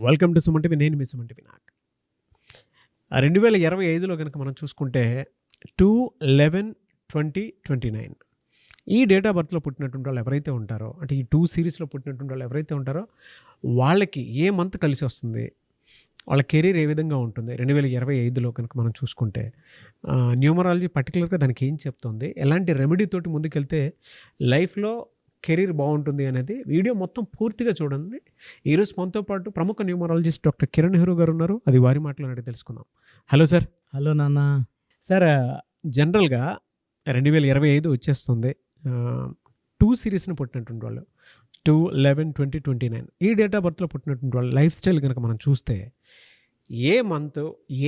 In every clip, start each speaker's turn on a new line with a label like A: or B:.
A: Welcome to Suman TV. నేను మీ Suman TV. 2025లో కనుక మనం చూసుకుంటే 2/11/2029 ఈ డేట్ ఆఫ్ బర్త్లో పుట్టినటువంటి వాళ్ళు ఎవరైతే ఉంటారో, అంటే ఈ 2 సిరీస్లో పుట్టినటువంటి వాళ్ళు ఎవరైతే ఉంటారో వాళ్ళకి ఏ మంత్ కలిసి వస్తుంది, వాళ్ళ కెరీర్ ఏ విధంగా ఉంటుంది 2025లో కనుక మనం చూసుకుంటే, న్యూమరాలజీ పర్టికులర్గా దానికి ఏం చెప్తుంది, ఎలాంటి రెమెడీ తోటి ముందుకెళ్తే లైఫ్లో కెరీర్ బాగుంటుంది అనేది వీడియో మొత్తం పూర్తిగా చూడండి. ఈరోజు మనతో పాటు ప్రముఖ న్యూమరాలజిస్ట్ డాక్టర్ కిరణ్ నెహ్రూ గారు ఉన్నారు. అది వారి మాటలో అడిగి తెలుసుకుందాం. Hello sir.
B: హలో నాన్న.
A: సార్, జనరల్గా 2025 వచ్చేస్తుంది. 2 సిరీస్ని పుట్టినటువంటి వాళ్ళు 2/11/2029 ఈ డేట్ ఆఫ్ బర్త్లో పుట్టినటువంటి వాళ్ళ లైఫ్ స్టైల్ కనుక మనం చూస్తే ఏ మంత్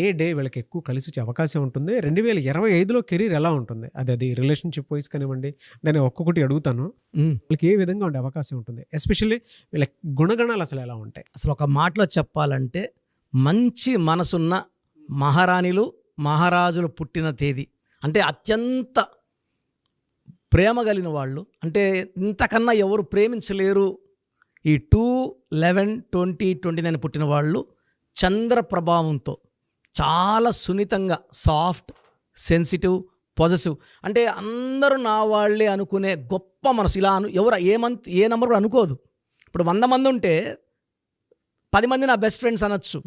A: ఏ డే వీళ్ళకి ఎక్కువ కలిసి వచ్చే అవకాశం ఉంటుంది, 2025లో కెరీర్ ఎలా ఉంటుంది, అది రిలేషన్షిప్ వైజ్ కానివ్వండి, నేను ఒక్కొక్కటి అడుగుతాను. వీళ్ళకి ఏ విధంగా ఉండే అవకాశం ఉంటుంది, ఎస్పెషల్లీ వీళ్ళ గుణగణాలు అసలు ఎలా ఉంటాయి?
B: అసలు ఒక మాటలో చెప్పాలంటే మంచి మనసున్న మహారాణిలు మహారాజులు పుట్టిన తేదీ, అంటే అత్యంత ప్రేమ కలిగిన వాళ్ళు, అంటే ఇంతకన్నా ఎవరు ప్రేమించలేరు. ఈ 2/11/2029 పుట్టిన వాళ్ళు చంద్ర ప్రభావంతో చాలా సున్నితంగా, సాఫ్ట్, సెన్సిటివ్, పాజిటివ్, అంటే అందరూ నా వాళ్ళే అనుకునే గొప్ప మనసు. ఇలా ఎవరు ఏ నెంబర్ కూడా అనుకోదు. ఇప్పుడు 100 మంది ఉంటే 10 మంది నా బెస్ట్ ఫ్రెండ్స్ అనొచ్చు,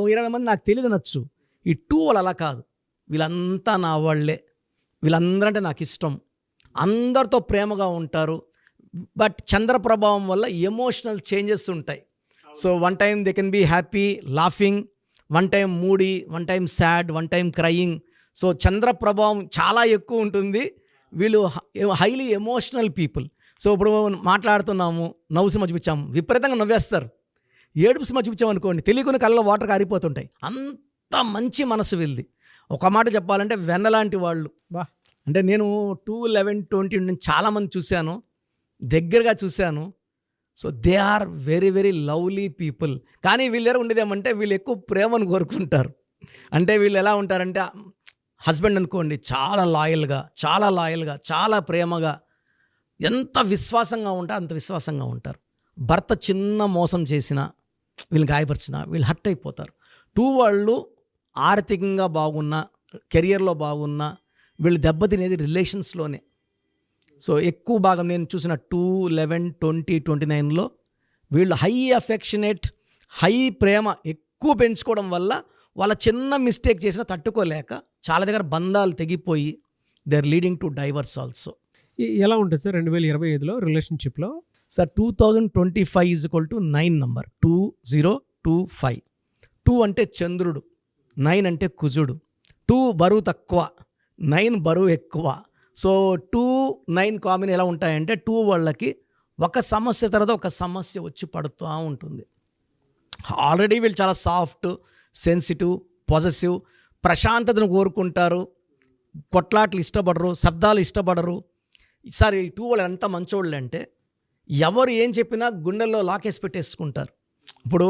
B: 20 మంది నాకు తెలియదు అనొచ్చు. ఈ 2 వాళ్ళు అలా కాదు, వీళ్ళంతా నా వాళ్ళే, వీళ్ళందరంటే నాకు ఇష్టం, అందరితో ప్రేమగా ఉంటారు. బట్ చంద్ర ప్రభావం వల్ల ఎమోషనల్ చేంజెస్ ఉంటాయి. So one time they can be happy, laughing, one time moody, one time sad, one time crying. So చంద్ర ప్రభావం చాలా ఎక్కువ ఉంటుంది. వీళ్ళు హైలీ ఎమోషనల్ పీపుల్. సో ఇప్పుడు మాట్లాడుతున్నాము, నవ్వు సినిమా చూపించాము, విపరీతంగా నవ్వేస్తారు. ఏడుపు సినిమా చూపించామనుకోండి, తెలియకుండా కళ్ళలో వాటర్ కారిపోతుంటాయి. అంత మంచి మనసు వీళ్ళది. ఒక మాట చెప్పాలంటే వెన్నలాంటి వాళ్ళు. అంటే నేను 2/11/20 నుంచి చాలామంది చూశాను, దగ్గరగా చూశాను. So they are very very lovely people. కానీ వీళ్ళు ఎవరు ఉండేదేమంటే వీళ్ళు ఎక్కువ ప్రేమను కోరుకుంటారు. అంటే వీళ్ళు ఎలా ఉంటారంటే, హస్బెండ్ అనుకోండి చాలా లాయల్గా, చాలా ప్రేమగా, ఎంత విశ్వాసంగా ఉంటారో అంత విశ్వాసంగా ఉంటారు. భర్త చిన్న మోసం చేసినా, వీళ్ళు గాయపరిచినా వీళ్ళు హర్ట్ అయిపోతారు. 2 వాళ్ళు ఆర్థికంగా బాగున్నా, కెరియర్లో బాగున్నా, వీళ్ళు దెబ్బతినేది రిలేషన్స్లోనే. సో ఎక్కువ భాగం నేను చూసిన 2/11/2029లో వీళ్ళు హై అఫెక్షనేట్, హై ప్రేమ ఎక్కువ పెంచుకోవడం వల్ల వాళ్ళ చిన్న మిస్టేక్ చేసినా తట్టుకోలేక చాలా దగ్గర బంధాలు తెగిపోయి they are leading to divorce also.
A: ఎలా ఉంటుంది సార్ 2025లో రిలేషన్షిప్లో?
B: Sir 2025 = 9 number, 2025. 2 అంటే చంద్రుడు, 9 అంటే కుజుడు. 2 బరువు తక్కువ, 9 బరువు ఎక్కువ. సో 2-9 కాంబినేషన్ ఎలా ఉంటాయంటే 2 వాళ్ళకి ఒక సమస్య తర్వాత ఒక సమస్య వచ్చి పడుతూ ఉంటుంది. ఆల్రెడీ వీళ్ళు చాలా సాఫ్ట్, సెన్సిటివ్, పాజిటివ్, ప్రశాంతతను కోరుకుంటారు, కొట్లాట్లు ఇష్టపడరు, శబ్దాలు ఇష్టపడరు. ఈసారి 2 వాళ్ళు ఎంత మంచోళ్ళు అంటే ఎవరు ఏం చెప్పినా గుండెల్లో లాకేసి పెట్టేసుకుంటారు. ఇప్పుడు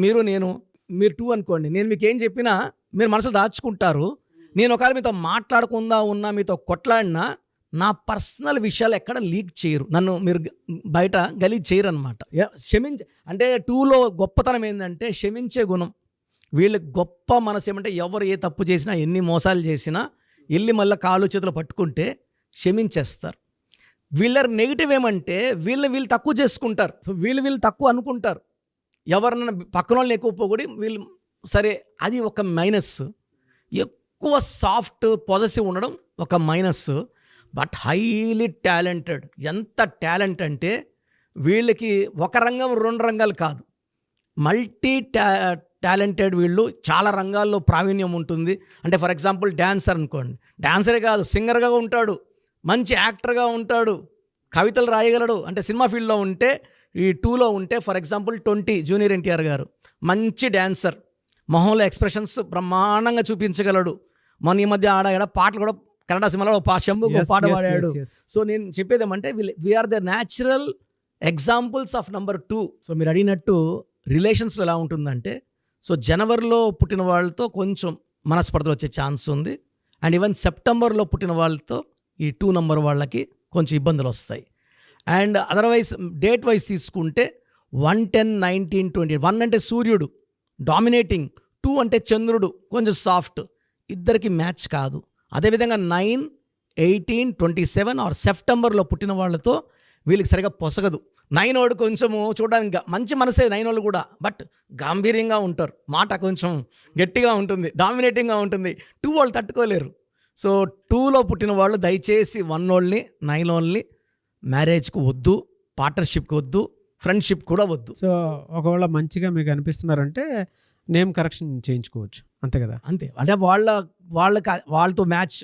B: మీరు 2 అనుకోండి, నేను మీకు ఏం చెప్పినా మీరు మనసులో దాచుకుంటారు. నేను ఒకవేళ మీతో మాట్లాడకుండా ఉన్నా, మీతో కొట్లాడినా నా పర్సనల్ విషయాలు ఎక్కడ లీక్ చేయరు, నన్ను మీరు బయట గలీజ్ చేయరు అనమాట. అంటే 2లో గొప్పతనం ఏంటంటే క్షమించే గుణం. వీళ్ళకి గొప్ప మనసు ఏమంటే ఎవరు ఏ తప్పు చేసినా, ఎన్ని మోసాలు చేసినా వెళ్ళి మళ్ళీ కాళ్ళు చేతులు పట్టుకుంటే క్షమించేస్తారు. వీళ్ళ నెగిటివ్ ఏమంటే వీళ్ళు తక్కువ చేసుకుంటారు. సో వీళ్ళు తక్కువ అనుకుంటారు, ఎవరన్నా పక్కన వాళ్ళని ఎక్కువ పోగొడి వీళ్ళు సరే, అది ఒక మైనస్. ఎక్కువ సాఫ్ట్, పాజిటివ్ ఉండడం ఒక మైనస్. But highly talented. ఎంత టాలెంట్ అంటే వీళ్ళకి ఒక రంగం 2 రంగాలు కాదు, మల్టీ టాలెంటెడ్. వీళ్ళు చాలా రంగాల్లో ప్రావీణ్యం ఉంటుంది. అంటే ఫర్ ఎగ్జాంపుల్ డ్యాన్సర్ అనుకోండి, డ్యాన్సరే కాదు సింగర్గా ఉంటాడు, మంచి యాక్టర్గా ఉంటాడు, కవితలు రాయగలడు. అంటే సినిమా ఫీల్డ్లో ఉంటే, ఈ 2లో ఉంటే ఫర్ ఎగ్జాంపుల్ 20 జూనియర్ ఎన్టీఆర్ గారు మంచి డ్యాన్సర్, మొహంలో ఎక్స్ప్రెషన్స్ బ్రహ్మాండంగా చూపించగలడు. మన ఈ మధ్య ఆడ పాటలు కూడా కన్నడ సినిమాలో శంభు పాట పాడాడు. సో నేను చెప్పేది ఏమంటే we are the natural examples of number 2. So మీరు అడిగినట్టు రిలేషన్స్లో ఎలా ఉంటుందంటే, సో జనవరిలో పుట్టిన వాళ్ళతో కొంచెం మనస్పర్ధలు వచ్చే ఛాన్స్ ఉంది. అండ్ ఈవెన్ సెప్టెంబర్లో పుట్టిన వాళ్ళతో ఈ 2 నంబర్ వాళ్ళకి కొంచెం ఇబ్బందులు వస్తాయి. అండ్ అదర్వైజ్ డేట్ వైజ్ తీసుకుంటే 1, 10, 19, 20. 1 అంటే సూర్యుడు డామినేటింగ్, 2 అంటే చంద్రుడు కొంచెం సాఫ్ట్, ఇద్దరికి మ్యాచ్ కాదు. అదేవిధంగా 9, 18, 27 ఆర్ సెప్టెంబర్లో పుట్టిన వాళ్ళతో వీళ్ళకి సరిగా పొసగదు. 9 వాడు కొంచెము చూడడానికి మంచి మనసే 9 వాళ్ళు కూడా, బట్ గాంభీర్యంగా ఉంటారు, మాట కొంచెం గట్టిగా ఉంటుంది, డామినేటింగ్గా ఉంటుంది. 2 వాళ్ళు తట్టుకోలేరు. సో 2లో పుట్టిన వాళ్ళు దయచేసి 1 వాళ్ళని 9 వాళ్ళని మ్యారేజ్కి వద్దు, పార్ట్నర్షిప్కి వద్దు, ఫ్రెండ్షిప్ కూడా వద్దు.
A: సో ఒకవేళ మంచిగా మీకు అనిపిస్తున్నారంటే నేమ్ కరెక్షన్ చేయించుకోవచ్చు, అంతే కదా?
B: అంతే. అంటే వాళ్ళతో మ్యాచ్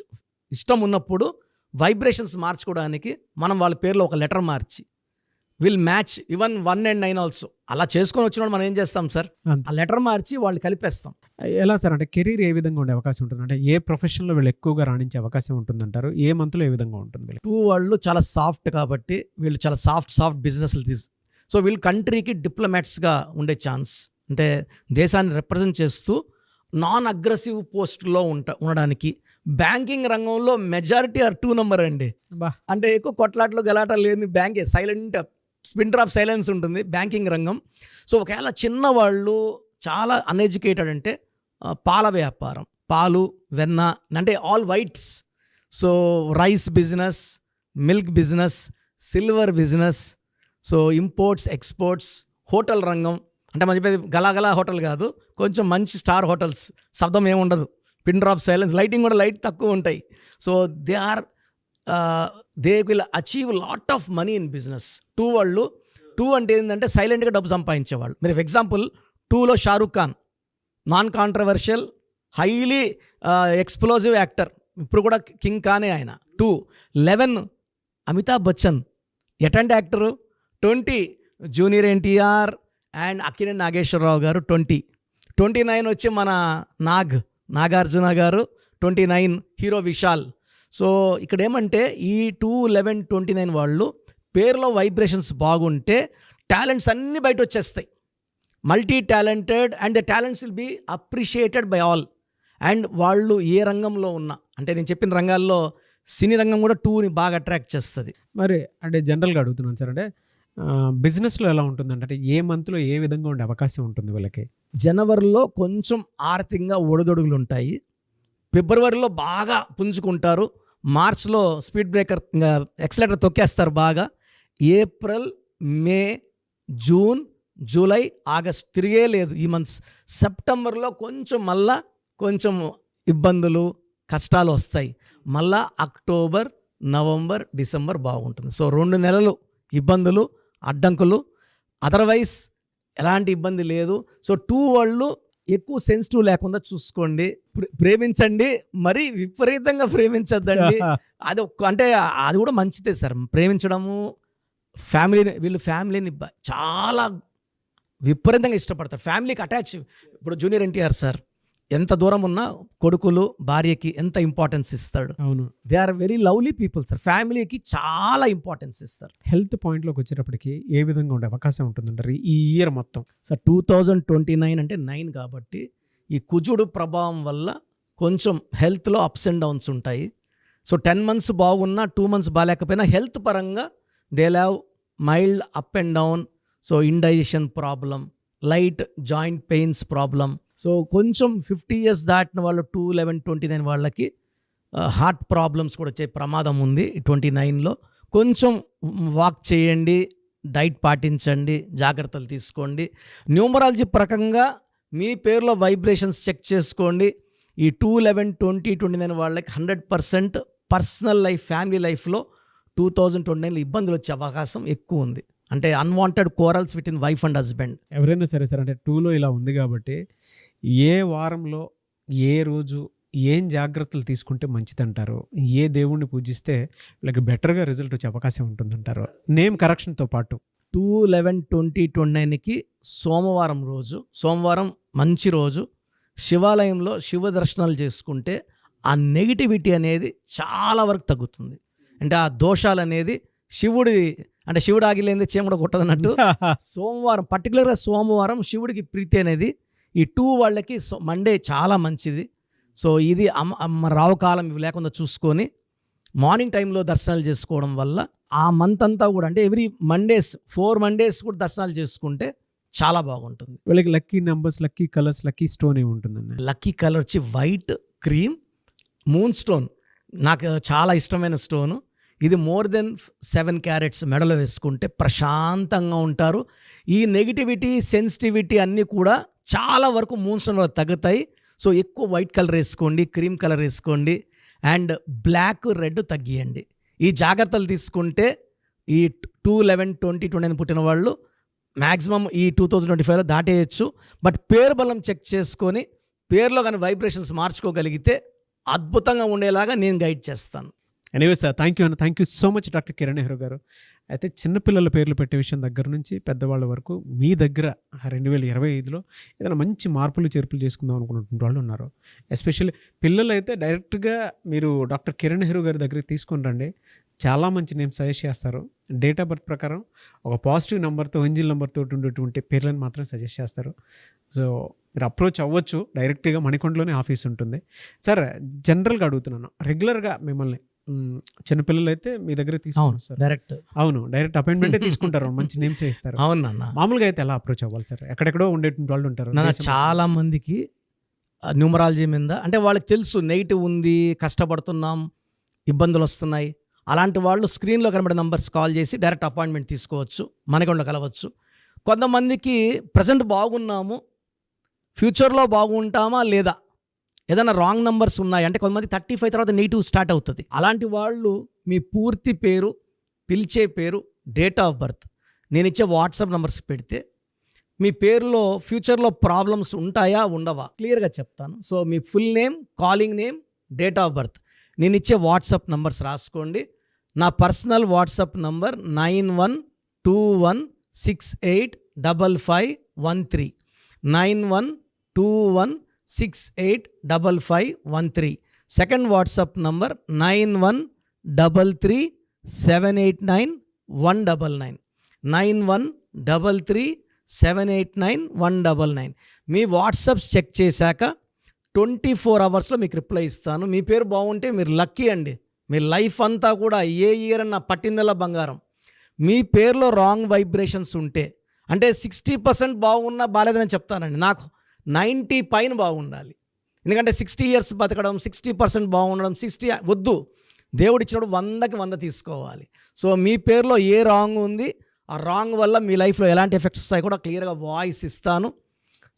B: ఇష్టం ఉన్నప్పుడు వైబ్రేషన్స్ మార్చుకోవడానికి మనం వాళ్ళ పేర్లో ఒక letter March will match even 1 and 9 also. అలా చేసుకొని వచ్చినప్పుడు మనం ఏం చేస్తాం సార్,
A: అంతే.
B: ఆ లెటర్ మార్చి వాళ్ళు కలిపేస్తాం.
A: ఎలా సార్, అంటే కెరీర్ ఏ విధంగా ఉండే అవకాశం ఉంటుంది? అంటే ఏ ప్రొఫెషన్లో వీళ్ళు ఎక్కువగా రాణించే అవకాశం ఉంటుందంటారు? ఏ మంత్లో ఏ విధంగా ఉంటుంది వీళ్ళకి?
B: 2 వాళ్ళు చాలా సాఫ్ట్ కాబట్టి వీళ్ళు చాలా సాఫ్ట్ బిజినెస్లు సో వీళ్ళు కంట్రీకి డిప్లొమాట్స్గా ఉండే ఛాన్స్, అంటే దేశాన్ని రిప్రజెంట్ చేస్తూ నాన్ అగ్రెసివ్ పోస్ట్లో ఉండడానికి. బ్యాంకింగ్ రంగంలో మెజారిటీ 2 నెంబర్ అండి.
A: బా,
B: అంటే ఎక్కువ కొట్లాట్లు గలాటాలు లేని బ్యాంకే, సైలెంట్ స్పిన్ డ్రాప్ సైలెన్స్ ఉంటుంది బ్యాంకింగ్ రంగం. సో ఒకవేళ చిన్నవాళ్ళు చాలా అన్ఎడ్యుకేటెడ్ అంటే పాల వ్యాపారం, పాలు, వెన్న, అంటే all whites. So rice business, milk business, silver business, so imports, exports, hotel రంగం. అంటే మనం చెప్పేది గలాగలా హోటల్ కాదు, కొంచెం మంచి స్టార్ హోటల్స్, శబ్దం ఏముండదు, పిన్ డ్రాప్ సైలెన్స్, లైటింగ్ కూడా లైట్ తక్కువ ఉంటాయి. So they will achieve lot of money in business. 2 వాళ్ళు, 2 అంటే ఏంటంటే సైలెంట్గా డబ్బు సంపాదించేవాళ్ళు. మీరు ఫర్ ఎగ్జాంపుల్ 2లో Shahrukh Khan, non controversial, highly explosive actor, ఇప్పుడు కూడా కింగ్ ఖానే ఆయన. 2, 11 అమితాబ్ బచ్చన్, ఎటంటి actor. 20 junior NTR and Akkineni Nageswara Rao గారు. 29 వచ్చి మన నాగార్జున గారు. 29 హీరో విశాల్. సో ఇక్కడ ఏమంటే ఈ 2, 11, 29 వాళ్ళు పేరులో వైబ్రేషన్స్ బాగుంటే టాలెంట్స్ అన్నీ బయట వచ్చేస్తాయి. Multi talented and the talents will be appreciated by all. And వాళ్ళు ఏ రంగంలో ఉన్నా, అంటే నేను చెప్పిన రంగాల్లో సినీ రంగం కూడా 2ని బాగా అట్రాక్ట్ చేస్తుంది.
A: మరి అంటే జనరల్గా అడుగుతున్నాను సార్, అంటే బిజినెస్లో ఎలా ఉంటుందంటే, అంటే ఏ మంత్లో ఏ విధంగా ఉండే అవకాశం ఉంటుంది వీళ్ళకి?
B: జనవరిలో కొంచెం ఆర్థికంగా ఒడిదొడుగులు ఉంటాయి, ఫిబ్రవరిలో బాగా పుంజుకుంటారు, మార్చ్లో స్పీడ్ బ్రేకర్ ఎక్సలేటర్ తొక్కేస్తారు బాగా, ఏప్రిల్, మే, జూన్, జూలై, ఆగస్ట్ తిరిగే లేదు ఈ మంత్స్. సెప్టెంబర్లో కొంచెం ఇబ్బందులు, కష్టాలు వస్తాయి. మళ్ళా అక్టోబర్, నవంబర్, డిసెంబర్ బాగుంటుంది. సో 2 నెలలు ఇబ్బందులు, అడ్డంకులు, అదర్వైజ్ ఎలాంటి ఇబ్బంది లేదు. సో 2 వాళ్ళు ఎక్కువ సెన్సిటివ్ లేకుండా చూసుకోండి, ప్రేమించండి, మరీ విపరీతంగా ప్రేమించద్దండి. అంటే అది కూడా మంచిదే సార్, ప్రేమించడము. వీళ్ళు ఫ్యామిలీని చాలా విపరీతంగా ఇష్టపడతారు, ఫ్యామిలీకి అటాచ్. ఇప్పుడు జూనియర్ ఎన్టీఆర్ సార్ ఎంత దూరం ఉన్నా కొడుకులు, భార్యకి ఎంత ఇంపార్టెన్స్ ఇస్తాడు.
A: అవును,
B: they are very lovely people sir, ఫ్యామిలీకి చాలా ఇంపార్టెన్స్ ఇస్తారు.
A: హెల్త్ పాయింట్లోకి వచ్చేటప్పటికి ఏ విధంగా ఉండే అవకాశం ఉంటుందంటారు ఈ ఇయర్ మొత్తం?
B: సార్ 2029 అంటే 9 కాబట్టి ఈ కుజుడు ప్రభావం వల్ల కొంచెం హెల్త్లో అప్స్ అండ్ డౌన్స్ ఉంటాయి. సో 10 months బాగున్నా 2 months బాగాలేకపోయినా హెల్త్ పరంగా they have mild up and down. So indigestion problem, light joint pains problem. So కొంచెం 50 years దాటిన వాళ్ళు 2, 11, 29 వాళ్ళకి హార్ట్ ప్రాబ్లమ్స్ కూడా వచ్చే ప్రమాదం ఉంది 29లో. కొంచెం వాక్ చేయండి, డైట్ పాటించండి, జాగ్రత్తలు తీసుకోండి. న్యూమరాలజీ ప్రకంగా మీ పేరులో వైబ్రేషన్స్ చెక్ చేసుకోండి. ఈ 2, 11, 20, 29 వాళ్ళకి 100% పర్సనల్ లైఫ్, ఫ్యామిలీ లైఫ్లో 2029లో ఇబ్బందులు వచ్చే అవకాశం ఎక్కువ ఉంది. అంటే unwanted corals with in wife and husband.
A: ఎవరైనా సరే సార్, అంటే 2లో ఇలా ఉంది కాబట్టి ఏ వారంలో ఏ రోజు ఏం జాగ్రత్తలు తీసుకుంటే మంచిదంటారు? ఏ దేవుణ్ణి పూజిస్తే వీళ్ళకి బెటర్గా రిజల్ట్ వచ్చే అవకాశం ఉంటుందంటారు నేమ్ కరెక్షన్తో పాటు?
B: 2, 11, 20, 29కి సోమవారం మంచి రోజు. శివాలయంలో శివ దర్శనాలు చేసుకుంటే ఆ నెగిటివిటీ అనేది చాలా వరకు తగ్గుతుంది. అంటే ఆ దోషాలు అనేది శివుడు ఆగిలేంది చీమడ కొట్టదన్నట్టు. పర్టికులర్గా సోమవారం శివుడికి ప్రీతి అనేది ఈ 2 వాళ్ళకి మండే చాలా మంచిది. సో ఇది రావు కాలం ఇవి లేకుండా చూసుకొని మార్నింగ్ టైంలో దర్శనాలు చేసుకోవడం వల్ల ఆ మంత్ అంతా కూడా అంటే ఎవ్రీ మండేస్ 4 మండేస్ కూడా దర్శనాలు చేసుకుంటే చాలా బాగుంటుంది.
A: వీళ్ళకి lucky numbers, lucky colours, lucky stone ఏమి ఉంటుందండి?
B: లక్కీ కలర్ వచ్చి వైట్, క్రీమ్, మూన్ స్టోన్. నాకు చాలా ఇష్టమైన స్టోను ఇది. మోర్ దెన్ 7 క్యారెట్స్ మెడలో వేసుకుంటే ప్రశాంతంగా ఉంటారు. ఈ నెగిటివిటీ, సెన్సిటివిటీ అన్నీ కూడా చాలా వరకు మూన్ స్టోన్లో తగ్గుతాయి. సో ఎక్కువ వైట్ కలర్ వేసుకోండి, క్రీమ్ కలర్ వేసుకోండి, అండ్ బ్లాక్, రెడ్ తగ్గియండి. ఈ జాగ్రత్తలు తీసుకుంటే ఈ 2/11/2020 పుట్టిన వాళ్ళు మ్యాక్సిమం ఈ 2025లో దాటేయచ్చు. బట్ పేరు బలం చెక్ చేసుకొని పేరులో కానీ వైబ్రేషన్స్ మార్చుకోగలిగితే అద్భుతంగా ఉండేలాగా నేను గైడ్ చేస్తాను.
A: ఎనీవే సార్, థ్యాంక్ యూ అన్న, thank you so much doctor Kiran Nehru గారు. అయితే చిన్నపిల్లల పేర్లు పెట్టే విషయం దగ్గర నుంచి పెద్దవాళ్ళ వరకు మీ దగ్గర 2025లో ఏదైనా మంచి మార్పులు చేర్పులు చేసుకుందాం అనుకున్నటువంటి వాళ్ళు ఉన్నారు. ఎస్పెషల్లీ పిల్లలు అయితే డైరెక్ట్గా మీరు డాక్టర్ కిరణ్ నెహ్రూ గారి దగ్గరికి తీసుకొని రండి. చాలా మంచి నేమ్ సజెస్ట్ చేస్తారు. డేట్ ఆఫ్ బర్త్ ప్రకారం ఒక పాజిటివ్ నెంబర్తో, ఎంజిల్ నెంబర్తో ఉండేటువంటి పేర్లను మాత్రం సజెస్ట్ చేస్తారు. సో మీరు అప్రోచ్ అవ్వచ్చు. డైరెక్ట్గా మణికొండలోనే ఆఫీస్ ఉంటుంది. సార్, జనరల్గా అడుగుతున్నాను, రెగ్యులర్గా మిమ్మల్ని చిన్నపిల్లలు అయితే మీ దగ్గర తీసుకుంటారు సార్?
B: డైరెక్ట్
A: డైరెక్ట్ అపాయింట్మెంటే తీసుకుంటారు, మంచి నేమ్స్ ఇస్తారు.
B: అవును నాన్న.
A: మామూలుగా అయితే ఎలా అప్రోచ్ అవ్వాలి సార్? ఎక్కడెక్కడో ఉండేటువంటి వాళ్ళు ఉంటారు.
B: నాన్న చాలా మందికి న్యూమరాలజీ మీద అంటే వాళ్ళకి తెలుసు నెగిటివ్ ఉంది, కష్టపడుతున్నాం, ఇబ్బందులు వస్తున్నాయి. అలాంటి వాళ్ళు స్క్రీన్లో కనబడే నంబర్స్ కాల్ చేసి డైరెక్ట్ అపాయింట్మెంట్ తీసుకోవచ్చు, మనకుండా కలవచ్చు. కొంతమందికి ప్రజెంట్ బాగున్నాము, ఫ్యూచర్లో బాగుంటామా లేదా, ఏదైనా రాంగ్ నంబర్స్ ఉన్నాయి అంటే కొంతమంది 35 తర్వాత నెగిటివ్ స్టార్ట్ అవుతుంది. అలాంటి వాళ్ళు మీ పూర్తి పేరు, పిలిచే పేరు, డేట్ ఆఫ్ బర్త్, నేను ఇచ్చే వాట్సాప్ నంబర్స్ పెడితే మీ పేరులో ఫ్యూచర్లో ప్రాబ్లమ్స్ ఉంటాయా ఉండవా క్లియర్గా చెప్తాను. So me full name, calling name, date of birth, నేను ఇచ్చే వాట్సాప్ నంబర్స్ రాసుకోండి. నా personal WhatsApp number 9121685513 9121685513. Second WhatsApp number 9133789199 9133789199. మీ వాట్సాప్స్ చెక్ చేశాక 24 అవర్స్లో మీకు రిప్లై ఇస్తాను. మీ పేరు బాగుంటే మీరు లక్కీ అండి. మీ లైఫ్ అంతా కూడా ఏ ఇయర్ అన్న పట్టిందల్లా బంగారం. మీ పేరులో రాంగ్ వైబ్రేషన్స్ ఉంటే అంటే 60% బాగున్నా బాలేదని చెప్తానండి. నాకు 90 పైన బాగుండాలి. ఎందుకంటే 60 ఇయర్స్ బతకడం, 60% బాగుండడం, 60 వద్దు. దేవుడు ఇచ్చినప్పుడు 100కి 100 తీసుకోవాలి. సో మీ పేరులో ఏ రాంగ్ ఉంది, ఆ రాంగ్ వల్ల మీ లైఫ్లో ఎలాంటి ఎఫెక్ట్స్ వస్తాయి కూడా క్లియర్గా వాయిస్ ఇస్తాను.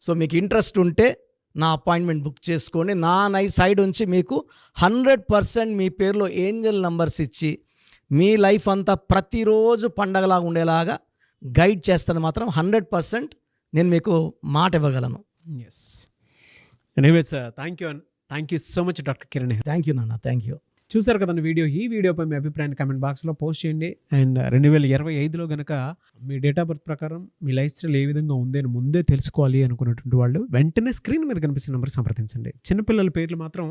B: సో మీకు ఇంట్రెస్ట్ ఉంటే నా అపాయింట్మెంట్ బుక్ చేసుకోండి. నా సైడ్ నుంచి మీకు 100% మీ పేరులో ఏంజల్ నంబర్స్ ఇచ్చి మీ లైఫ్ అంతా ప్రతిరోజు పండగలాగా ఉండేలాగా గైడ్ చేస్తాను. మాత్రం 100% నేను మీకు మాట ఇవ్వగలను.
A: Yes. Anyways, thank you so much doctor Kiran Nehru.
B: Thank you నాన్న, థ్యాంక్ యూ.
A: చూసారు కదండి వీడియో. ఈ వీడియోపై మీ అభిప్రాయాన్ని కామెంట్ బాక్స్లో పోస్ట్ చేయండి. అండ్ 2025లో కనుక మీ డేట్ ఆఫ్ బర్త్ ప్రకారం మీ లైఫ్ స్టైల్ ఏ విధంగా ఉంది అని ముందే తెలుసుకోవాలి అనుకున్నటువంటి వాళ్ళు వెంటనే స్క్రీన్ మీద కనిపిస్తున్న నెంబర్ సంప్రదించండి. చిన్నపిల్లల పేర్లు మాత్రం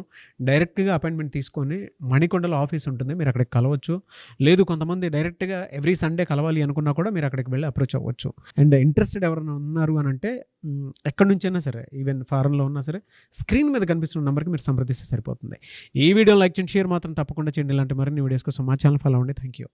A: డైరెక్ట్గా అపాయింట్మెంట్ తీసుకొని మణికొండలో ఆఫీస్ ఉంటుంది, మీరు అక్కడికి కలవచ్చు. లేదు కొంతమంది డైరెక్ట్గా ఎవ్రీ సండే కలవాలి అనుకున్నా కూడా మీరు అక్కడికి వెళ్ళి అప్రోచ్ అవ్వచ్చు. అండ్ ఇంట్రెస్టెడ్ ఎవరైనా ఉన్నారు అని అంటే ఎక్కడి నుంచైనా సరే, ఈవెన్ ఫారెన్లో ఉన్నా సరే, స్క్రీన్ మీద కనిపిస్తున్న నెంబర్కి మీరు సంప్రదిస్తే సరిపోతుంది. ఈ వీడియో లైక్ చేయండి, షేర్ మాత్రం తప్పకుండా చేయండి. ఇలాంటి మరిన్ని వీడియోస్ కోసం మా ఛానల్ ఫాలో అవ్వండి. Thank you.